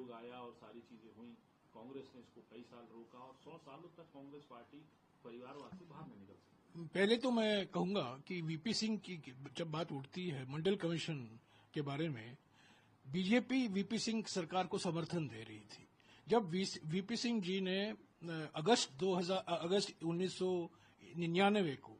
आयोग आया और सारी चीजें हुई, कांग्रेस ने इसको कई साल रोका और 100 सालों तक कांग्रेस पार्टी परिवारवाद से बाहर नहीं निकल सकी। पहले तो मैं कहूंगा कि वीपी सिंह की जब बात उठती है मंडल कमीशन के बारे में, बीजेपी वीपी सिंह सरकार को समर्थन दे रही थी। जब वीपी सिंह जी ने अगस्त 1999 को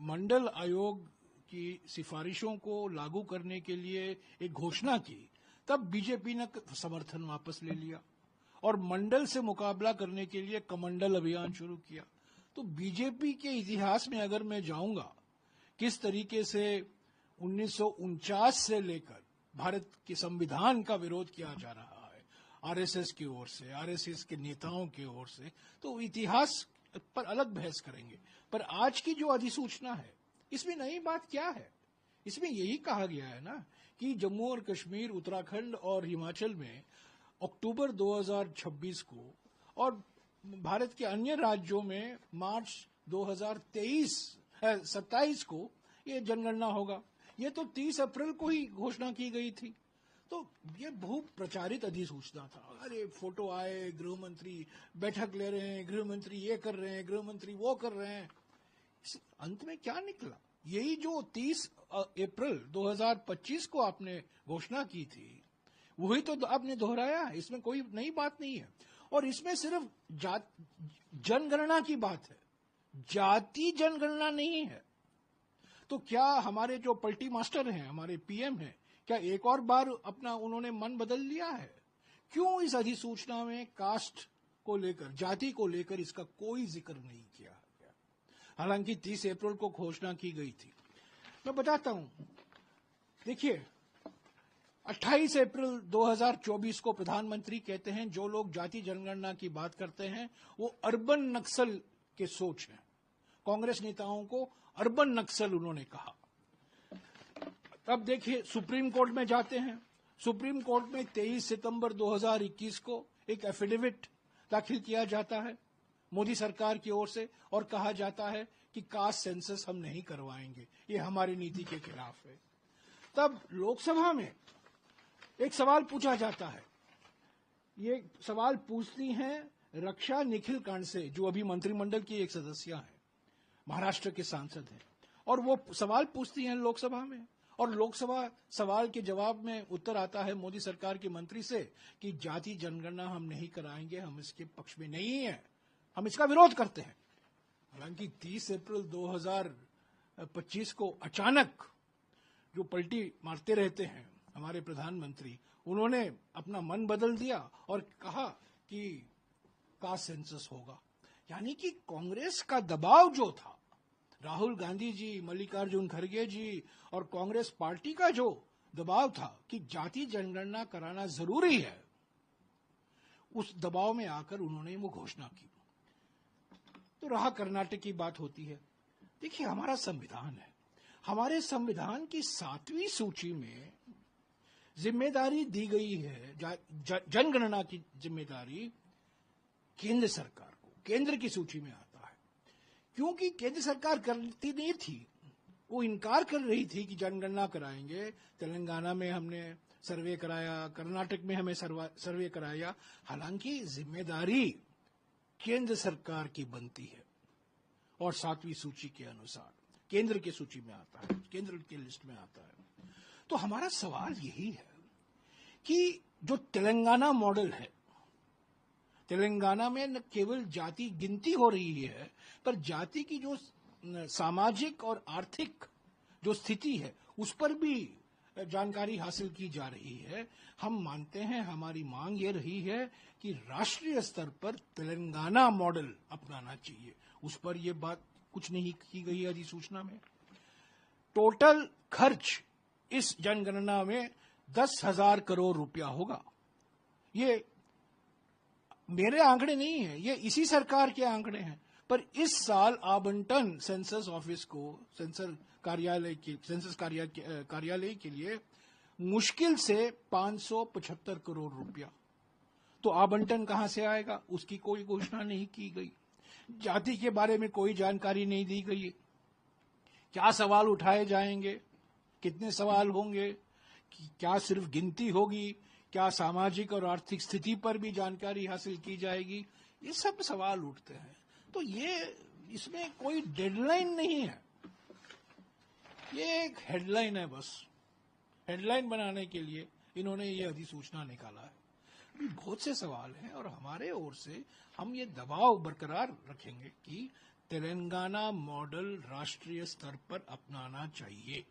मंडल आयोग की सिफारिशों को लागू करने के लिए एक घोषणा की, तब बीजेपी ने समर्थन वापस ले लिया और मंडल से मुकाबला करने के लिए कमंडल अभियान शुरू किया। तो बीजेपी के इतिहास में अगर मैं जाऊंगा किस तरीके से 1949 से लेकर भारत के संविधान का विरोध किया जा रहा है आरएसएस की ओर से, आरएसएस के नेताओं की ओर से, तो इतिहास पर अलग बहस करेंगे। पर आज की जो अधिसूचना है, इसमें नई बात क्या है? इसमें यही कहा गया है ना कि जम्मू और कश्मीर, उत्तराखंड और हिमाचल में अक्टूबर 2026 को और भारत के अन्य राज्यों में मार्च 2027 को ये जनगणना होगा। ये तो 30 अप्रैल को ही घोषणा की गई थी। तो ये बहुत प्रचारित अधिसूचना था। अरे फोटो आए, गृह मंत्री बैठक ले रहे हैं, गृह मंत्री ये कर रहे हैं, गृह मंत्री वो कर रहे हैं। अंत में क्या निकला? यही जो 30 अप्रैल 2025 को आपने घोषणा की थी, वही तो आपने दोहराया है। इसमें कोई नई बात नहीं है और इसमें सिर्फ जनगणना की बात है, जाति जनगणना नहीं है। तो क्या हमारे जो पलटी मास्टर हैं, हमारे पीएम हैं, क्या एक और बार अपना उन्होंने मन बदल लिया है? क्यों इस अधिसूचना में कास्ट को लेकर, जाति को लेकर इसका कोई जिक्र नहीं किया गया? हालांकि 30 अप्रैल को घोषणा की गई थी। मैं बताता हूं, देखिए 28 अप्रैल 2024 को प्रधानमंत्री कहते हैं जो लोग जाति जनगणना की बात करते हैं वो अर्बन नक्सल के सोच हैं। कांग्रेस नेताओं को अर्बन नक्सल उन्होंने कहा। अब देखिए सुप्रीम कोर्ट में जाते हैं। सुप्रीम कोर्ट में 23 सितंबर 2021 को एक एफिडेविट दाखिल किया जाता है मोदी सरकार की ओर से और कहा जाता है कि कास्ट सेंसस हम नहीं करवाएंगे, ये हमारी नीति के खिलाफ है। तब लोकसभा में एक सवाल पूछा जाता है। ये सवाल पूछती हैं रक्षा निखिल कांडसे, जो अभी मंत्रिमंडल की एक सदस्य हैं, महाराष्ट्र के सांसद हैं, और वो सवाल पूछती हैं लोकसभा में और लोकसभा सवाल के जवाब में उत्तर आता है मोदी सरकार के मंत्री से कि जाति जनगणना हम नहीं कराएंगे, हम इसके पक्ष में नहीं है, हम इसका विरोध करते हैं। हालांकि 30 अप्रैल 2025 को अचानक जो पलटी मारते रहते हैं हमारे प्रधानमंत्री, उन्होंने अपना मन बदल दिया और कहा कि कास्ट सेंसस होगा। यानी कि कांग्रेस का दबाव जो था, राहुल गांधी जी, मल्लिकार्जुन खड़गे जी और कांग्रेस पार्टी का जो दबाव था कि जाति जनगणना कराना जरूरी है, उस दबाव में आकर उन्होंने वो घोषणा की। तो रहा कर्नाटक की बात होती है। देखिए हमारा संविधान है, हमारे संविधान की 7वीं सूची में जिम्मेदारी दी गई है, जनगणना की जिम्मेदारी केंद्र सरकार को, केंद्र की सूची में आता है। क्योंकि केंद्र सरकार करती नहीं थी, वो इनकार कर रही थी कि जनगणना कराएंगे। तेलंगाना में हमने सर्वे कराया, कर्नाटक में हमें सर्वे कराया। हालांकि जिम्मेदारी केंद्र सरकार की बनती है और 7वीं सूची के अनुसार केंद्र की सूची में आता है, केंद्र की लिस्ट में आता है। तो हमारा सवाल यही है कि जो तेलंगाना मॉडल है, तेलंगाना में न केवल जाति गिनती हो रही है, पर जाति की जो सामाजिक और आर्थिक जो स्थिति है उस पर भी जानकारी हासिल की जा रही है। हम मानते हैं, हमारी मांग ये रही है कि राष्ट्रीय स्तर पर तेलंगाना मॉडल अपनाना चाहिए। उस पर यह बात कुछ नहीं की गई अधिसूचना में। टोटल खर्च इस जनगणना में 10,000 करोड़ रुपया होगा। ये मेरे आंकड़े नहीं है, ये इसी सरकार के आंकड़े हैं। पर इस साल आवंटन सेंसस ऑफिस को, सेंसस कार्यालय के लिए मुश्किल से 575 करोड़ रुपया। तो आवंटन कहां से आएगा, उसकी कोई घोषणा नहीं की गई। जाति के बारे में कोई जानकारी नहीं दी गई। क्या सवाल उठाए जाएंगे, कितने सवाल होंगे, क्या सिर्फ गिनती होगी क्या सामाजिक और आर्थिक स्थिति पर भी जानकारी हासिल की जाएगी? ये सब सवाल उठते हैं। तो ये इसमें कोई डेडलाइन नहीं है, ये एक हेडलाइन है। बस हेडलाइन बनाने के लिए इन्होंने ये अधिसूचना निकाला है। अभी बहुत से सवाल हैं और हमारे ओर से हम ये दबाव बरकरार रखेंगे कि तेलंगाना मॉडल राष्ट्रीय स्तर पर अपनाना चाहिए।